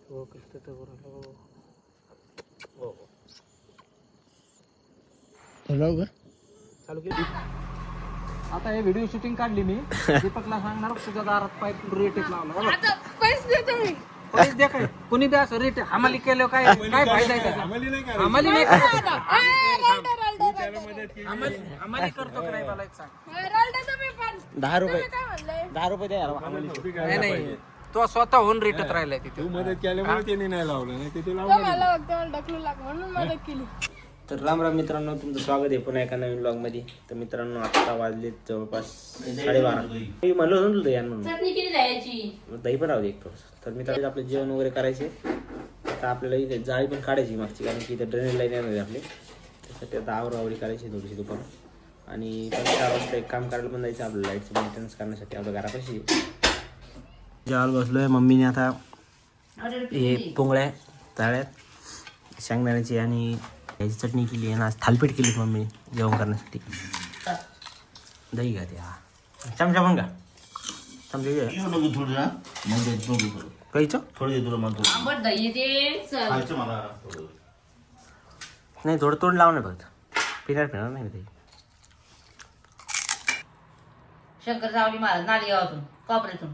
हो कसं तर बरोबर हो जाऊ का चालू केली. आता हे व्हिडिओ शूटिंग काढली मी. दीपकला सांगणार तुझ्या दारात पाईप रेट लावला. आता पैसे देतो मी. पैसे द्या काय कोणी द्या असं रेट हमाली केलं काय काय फायदा आहे त्याचा? हमाली नाही करायचं. हमाली करतो का नाही मला एक सांग. तुम्ही पण 10 रुपये काय म्हणलंय 10 रुपये द्या यार. नाही तो स्वतःहून रेटत राहिलाय तिथे. मदत केल्यामुळे त्यांनी नाही लावलं नाही ते तो मला फक्त ढकलू लाग म्हणून मदत केली. तर राम राम मित्रांनो, तुमचं स्वागत आहे पुन्हा एका नवीन ब्लॉग मध्ये. तर मित्रांनो आता वाजले जवळपास 12:30. मी म्हणलो होतो तुला या म्हणून चटणी केली जायची. दही पण राहू दे एक थोडंसं. तर मित्रांनो आपलं जेवण वगैरे करायचे. आता आपल्याला इथे जाळी पण काढायची मागची, कारण की इथे ड्रेनेज लाईन येणार आहे आपली. त्यासाठी आता आवरावरी करायची थोडीशी दुपार. आणि 4 वाजता एक काम करायला पण जायचं आपलं लाईटचं मेंटेनन्स करण्यासाठी आपल्या घरापाशी. जेवायला बसलोय. मम्मीने आता हे पोंगळ्या तळ्यात शेंगदाण्याची आणि याची चटणी केली आहे ना. आज थालपीठ केली मम्मी जेवण करण्यासाठी. दही घ्या त्या चमचा पण का चमचा घ्या काहीचं आंबट दही ते नाही थोडं तोंड लावणं फक्त पिणार नाही दही. शंकर सावली महाराज नालिगावातून कोपऱ्यातून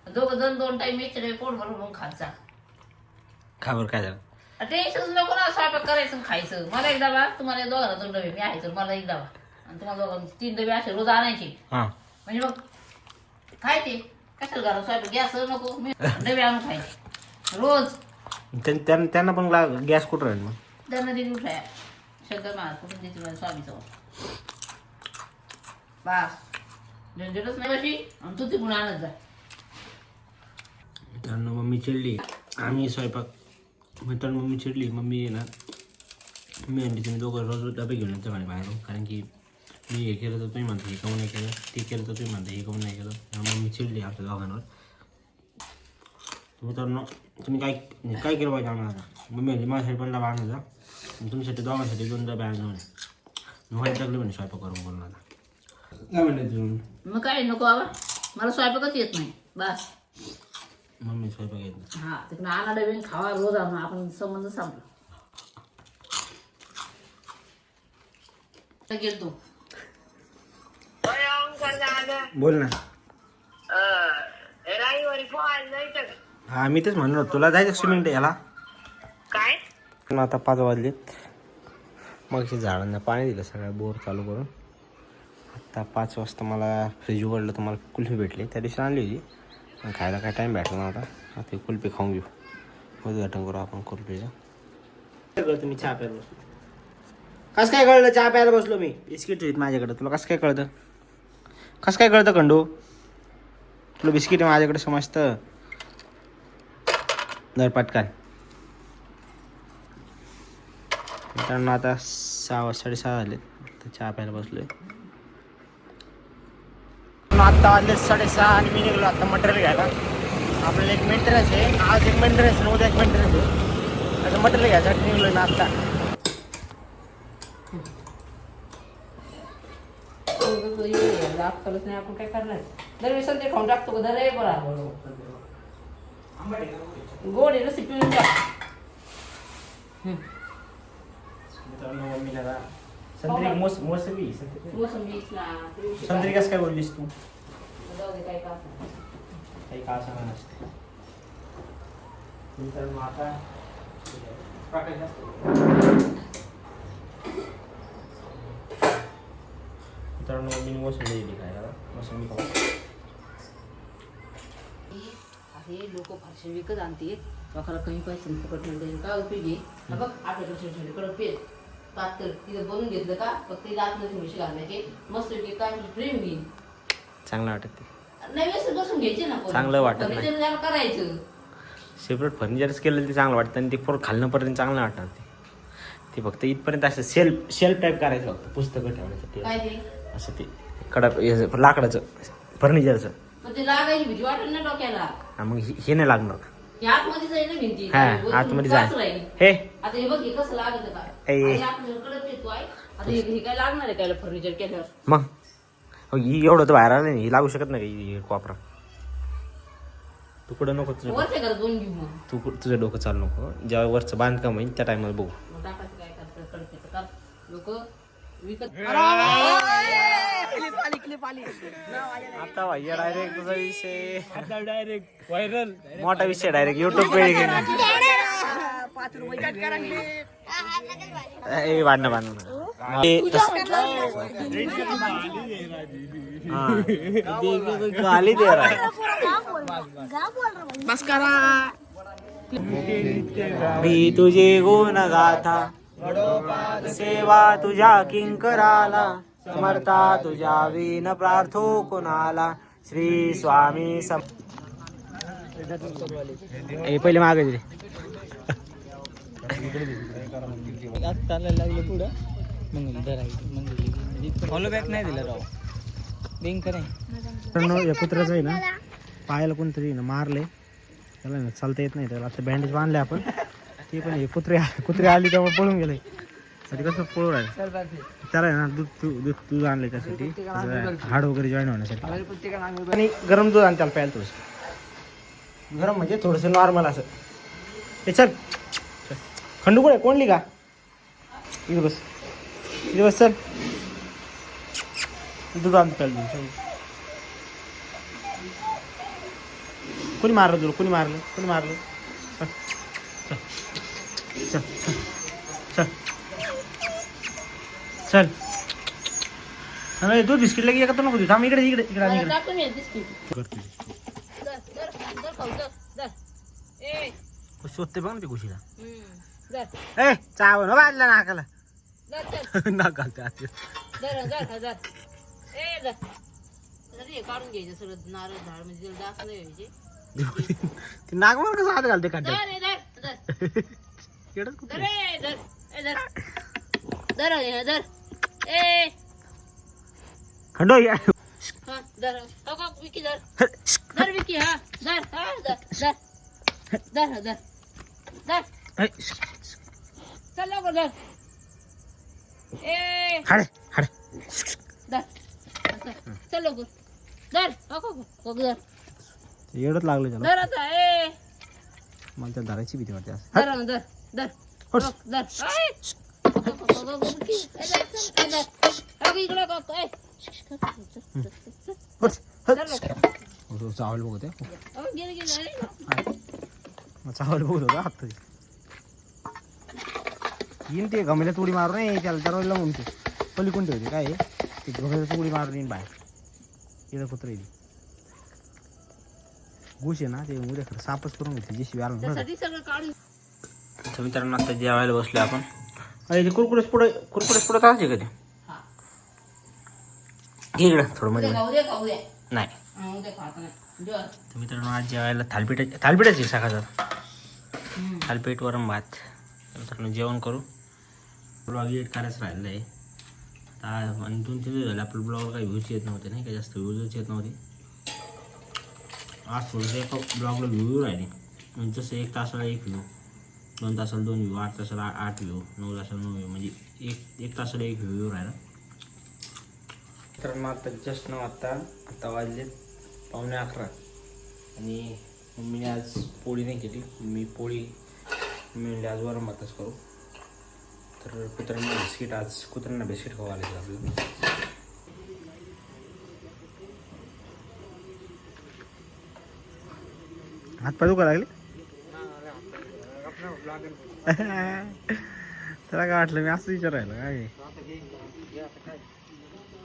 दोघं जण 2 टाइम मिक्सर पोट भरून खायचा. खाबर काय झालं टेन्शन नको ना, स्वयंपाक करायचं आणि खायचं. मला एक डबा, तुम्हाला दोघांना 2 डबे, मी आहे तर मला एक डबा, आणि तुम्हाला दोघांना 3 डबे असे रोज आणायचे. हां म्हणजे मग काय ते कशाला घरात स्वयंपाक गॅस नको, मी डबे आणून खायचे रोज. त्यांना पण गॅस कुठं राहील मग. त्यांना दिली उठाया शंकर महाराज कुठून देते मला स्वामीचं बास झंझटच नाही अशी. आणि तू तिकडून आणत जा. मित्रांनो मम्मी चिडली. आम्ही स्वयंपाक मित्रांनो मम्मी चिडली. मम्मी आहे ना, मी आणि तुम्ही दोघं रोज डबे घेऊन येतो म्हणे बाहेरून, कारण की मी हे केलं तर तुम्ही म्हणता हे काऊन नाही केलं, ते केलं तर तुम्ही म्हणता हे काऊन नाही केलं. मम्मी चिडली आमच्या दोघांवर. मित्रांनो तुम्ही काय केलं पाहिजे आम्हाला. मम्मी म्हणजे माझ्यासाठी पण डबा आणायचा आणि तुमच्यासाठी दोघांसाठी 2 डबे आणले म्हणे. मी व्हायला लागले म्हणे स्वयंपाक करून बोलून. आता काय म्हणते तुम्ही. मग काय नको बाबा, मला स्वयंपाकच येत नाही बास. मम्मी स्वयंपाक येत नाही. हा तिकडे आणा डबे खावा रोज आणून आपण संबंध संपला. गेल तू बोल ना. हा मी तेच म्हणलो तुला जायचं स्विमिंग याला काय. आता 5 वाजलेत. मग झाडांना पाणी दिलं सगळ्या बोर चालू करून. आता 5 वाजता मला फ्रीज उघडलं तर मला कुल्फी भेटली. त्या दिवशी आणली होती पण खायला काय टाईम भेटला नव्हता. आता कुल्फी खाऊन घेऊ. उद्घाटन करू आपण कुल्फीचं. काय कळतं मी चहा प्यायला बसलो. कसं काय कळलं चहा प्यायला बसलो मी. बिस्किट आहेत माझ्याकडे. तुला कसं काय कळतं. कसं काय कळतं खंडू. तुला बिस्किट आहे माझ्याकडे समजतं. दर पटकन. मित्रांनो आता 6:30 झाले तर चहा प्यायला बसलोय. आता वाजले 6:30 आणि मी निघलो आता मटेरियल घ्यायला. आपल्याला एक मेंटेनन्स आहे आज, एक मेंटेनन्स आहे उद्या एक मेंटेनन्स आहे. आता मटेरियल घ्यायसाठी निघलोय ना आता. नाही आपण काय करणार. दर वेळेस ते खाऊन टाकतो का दर बरोबर गोड आहे रस्सी पिऊन टाक. संत्री मोसंबी संत्री कसं काय बोललीस तू. काही का असं नसते. मित्रांनो आता मित्रांनो मी मोसंबी दिली काय मोसंबी खाऊ. हे लोक फारसे विकत आणते लोकांना कमी पैसे फुकट मिळते काय उपयोगी. बघ आपल्याकडे कडक पेट पातळ तिथं बनवून घेतलं का फक्त आतमध्ये थोडीशी घालायचे मस्त काय फ्रेम घेईन. चांगलं वाटत ते. नाही व्यवस्थित बसून घ्यायचे ना. चांगलं वाटत नाही. फर्निचर करायचं सेपरेट फर्निचरच केलं ते चांगलं वाटतं. आणि ते पूर्ण खालणंपर्यंत चांगलं वाटणार ते फक्त इथपर्यंत असं शेल्फ टाईप करायचं फक्त पुस्तकं ठेवण्यासाठी. काय ते असं ते कडक लाकडाचं फर्निचरचं. पण ते लागायची भीती वाटत ना डोक्याला. हा मग हे नाही लागणार. हे आतमध्ये जाईल ना भिंती. हा आतमध्ये काच जाय राहील. हे आता हे बघ हे कसं लागत काय. ए. आणि आपल्याला कडक येतो आहे. आता हे काय लागणार आहे काय फर्निचर केल्यावर. मग एवढं तर बाहेर आलं नाही. हे लागू शकत नाही कोपरा. तू कुठं नको तुझं वरच्या घरात दोन घेऊ मग तुझं डोकं चालू नको. जेव्हा वरचं बांधकाम होईल त्या टायमाला बघू. मग टाकायचं काय करतं कडकेचं का लोक विकत आता भैया डायरेक्ट तुझा विषय डायरेक्ट व्हायरल मोठा विषय डायरेक्ट युट्यूब पेज घेणार. ए भांडणं गाली दे रहा है. मी तुझे गुण गाथा सेवा तुझ्या किंकराला समर्था तुझ्या विन प्रार्थो कुणाला श्री स्वामी सम. पहिले मागे रे चालायला लागलं पुढं फॉलो बॅक नाही दिला राव बिंग करे या कुत्र्याचं आहे ना पायाला कोणतरी ना मारले त्याला ना चालता येत नाही त्याला आता बँडेज बांधले आपण. ते पण हे कुत्रे आली त्यामुळे पळून गेले. ते कसं पळून राहिलं त्याला आहे ना दूध आणले त्यासाठी हाड वगैरे जॉईन होण्यासाठी. आणि गरम दूध आण त्याला प्यायला थोडंसं गरम म्हणजे थोडंसं नॉर्मल असं. ते चल खंडू कुठे कोणली का इथे बस चल दूध आण प्यायला दूध. कोणी मारलं तुला कोणी मारलं चल चल दूध बिस्किट लगे एकत्र नको देऊ. थांब इकडे टाकून ये बिस्किट शोधते बघ ना ते कुशीला. धर ए चावं ना बाजला नाकाला धर चल नाक घालते आत. धर हे काढून घ्यायचं सगळं नारळ झाड म्हणजे त्याला जास्त नाही व्हायचे. ती नाक मला कसं हात घालते खड्ड्यात. धर कुठे खंडो या विकी धर विकी हा धर चल लवकर धर हाडे धर चल लवकर धर धर एवढंच लागलं त्याला. धर आता मला त्या धरायची भीती वाटते. धर चावल बघत चावल बघत होता हात येईन ते गमेल्यात उडी मारून नाही त्याला दरवाजा लावून ते पली कोणते होते काय ते गमेल्यात उडी मारून येईन बाहेर तिथं कुत्र येईल घुस आहे ना ते उद्या खरं सापच करून घेतली जेशी आलं ना. मित्रांनो आता जेवायला बसलो आपण. अरे ते कुरकुरेच पुढे चालते का ते इकडं थोडं मध्ये नाही. तर मित्रांनो आज जेवायला थालपीठाची सकाळचा थालपीठ वरण भात. मित्रांनो जेवण करू. ब्लॉग एडिट करायचं राहिलं आहे आणि 2-3 दिवस झाले आपलं ब्लॉग काही व्ह्यूज येत नव्हते नाही का जास्त व्ह्यूजच येत नव्हते. आज थोडंसं एका ब्लॉगला व्ह्यू राहिले म्हणजे जसं 1 तासाला 1 व्ह्यू 2 तासाला 2 व्ह्यू 8 तासाला 8 व्ह्यू 9 तासाला 9 व्ह्यू म्हणजे एक तासाला 1 व्ह्यू राहिला. तर मग आता जस्ट आता वाजले 11:15 आणि मम्मीने आज पोळी नाही केली. मी म्हणले आज वरण भातच करू. तर कुत्र्यांना बिस्किट आज कुत्र्यांना बिस्किट खाऊ आले आपल्याला. हात पाय दुखा लागले त्याला काय वाटलं मी असं विचारायला काय.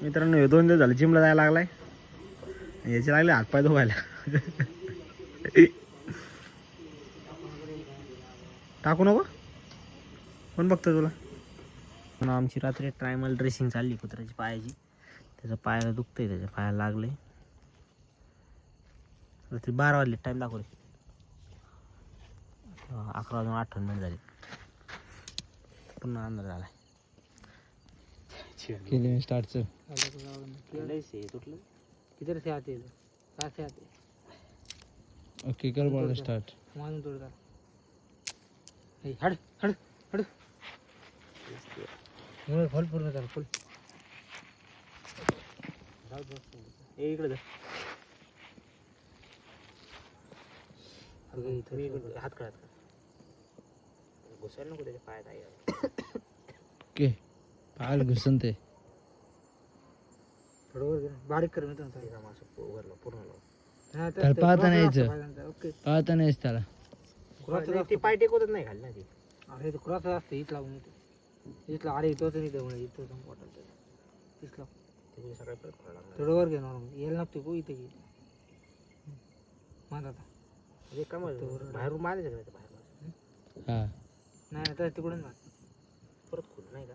मित्रांनो हे 2 दिवस झाले जिमला जायला लागलाय याचे लागले हातपाय धुवायला. टाकू नको कोण बघतो तुला. आमची रात्री ट्रायमल ड्रेसिंग चालली कुत्र्याची पायाची. त्याच्या पायाला दुखतंय त्याच्या पायाला लागले. रात्री 12 वाजले टाईम दाखवले 11:58 झाले पुन्हा अंदाज झाला. केले स्टार्ट चल तुटलं किती से आते का से आते. ओके कर बॉल स्टार्ट मारून तोडता हड हड हड फुल पूर्ण झालं फुल इकडे तुम्ही हात काढत का घुसायला नको त्याच्या पायात आहे ओके पाल घुसन ते थोडं बारीक कर मी पूर्ण लाव त्याला पाहता नाही यायचं पाहता नाहीच त्याला ते पाय टेकवतच नाही खाली ना ती अरे तो क्रॉस असते इथला इथला अरे इथं नाही देऊ इथं वाटत इथला त्याची सकाळी परत खोला लागणार थोडं वर घे नॉर्मल यायला नव्हते गो इथे घे माझा आता म्हणजे का मग बाहेरून मारायचं का नाही ते बाहेर हा नाही तर तिकडून मार परत खोल नाही का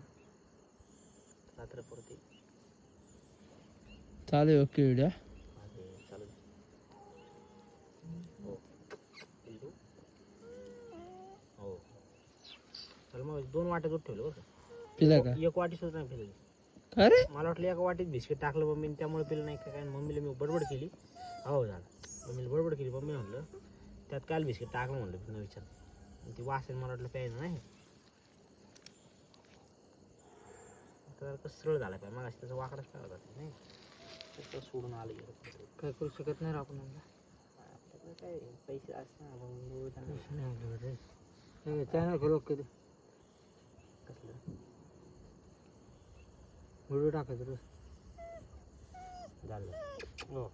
रात्र परत ये. चालेल ओके व्हिडिओ हा, ते चालू दे. हो बिलकुल. हो चल मग 2 वाट्या दूध ठेवलं बरं का पिला का एक वाटी सुद्धा नाही पिलं अरे मला वाटलं एका वाटीत बिस्किट टाकलं मम्मीने त्यामुळे पिलं नाही काय मम्मीला मी बडबड केली हो झालं मम्मीला बडबड केली मम्मी म्हणलं त्यात काल बिस्किट टाकलं म्हणलं न विचार ती वासेल मला वाटलं प्यायचं नाही आता कसं सरळ झाला काय मग त्याचा वाकडाच काय होता नाही तसं सोडून आलं काय करू शकत नाही रे आपण आपल्याकडे काय पैसे असतात चॅनल खोलो कधी कसलं व्हिडिओ टाकायचं रोज झालं हो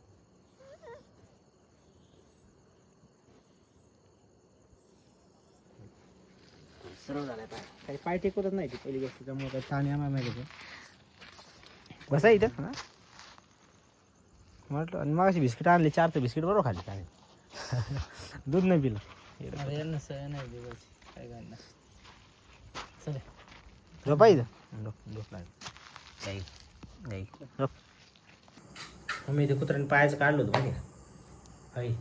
सरळ झालाय पाय काही पाय टेकवतच नाही ती पहिली गोष्ट त्यामुळे काही ताण येणार नाही त्याचं बसा इथं हां म्हटलं आणि मग बिस्किट आणले 4 तर बिस्किट बरोबर खाल्ली काय दूध नाही पिलं अरे यांना सवय नाही देवाची काय करणार चला झोपा इथं झोप लागेल नाही झोप मी इथे कुत्र्याने पायाचं काढलं होतं माहिती का आई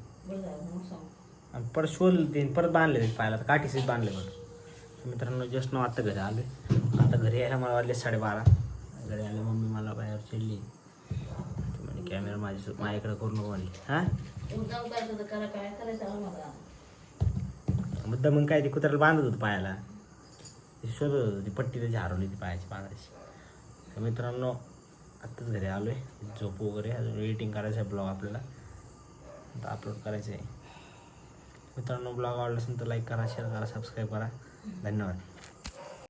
आणि परत शोल ते परत बांधले ते पायाला तर काठीशीच बांधले परत मित्रांनो जस्ट न आत्ता घरी आले आता घरी यायला मला वाजले 12:30 घरी आले मम्मी मला बाहेर चिडली म्हणे कॅमेरा माझ्याकडे करू नको म्हणली हां मुद्दा मग काय ते कुत्र्याला बांधत होतं पायाला ते शोधत होतं ती पट्टी त्याची हरवली ती पायाची बांधायची तर मित्रांनो आत्ताच घरी आलो आहे झोप वगैरे अजून एडिटिंग करायचं आहे ब्लॉग आपल्याला आता अपलोड करायचं आहे मित्रांनो ब्लॉग आवडला असेल तर लाईक करा शेअर करा सबस्क्राईब करा धन्यवाद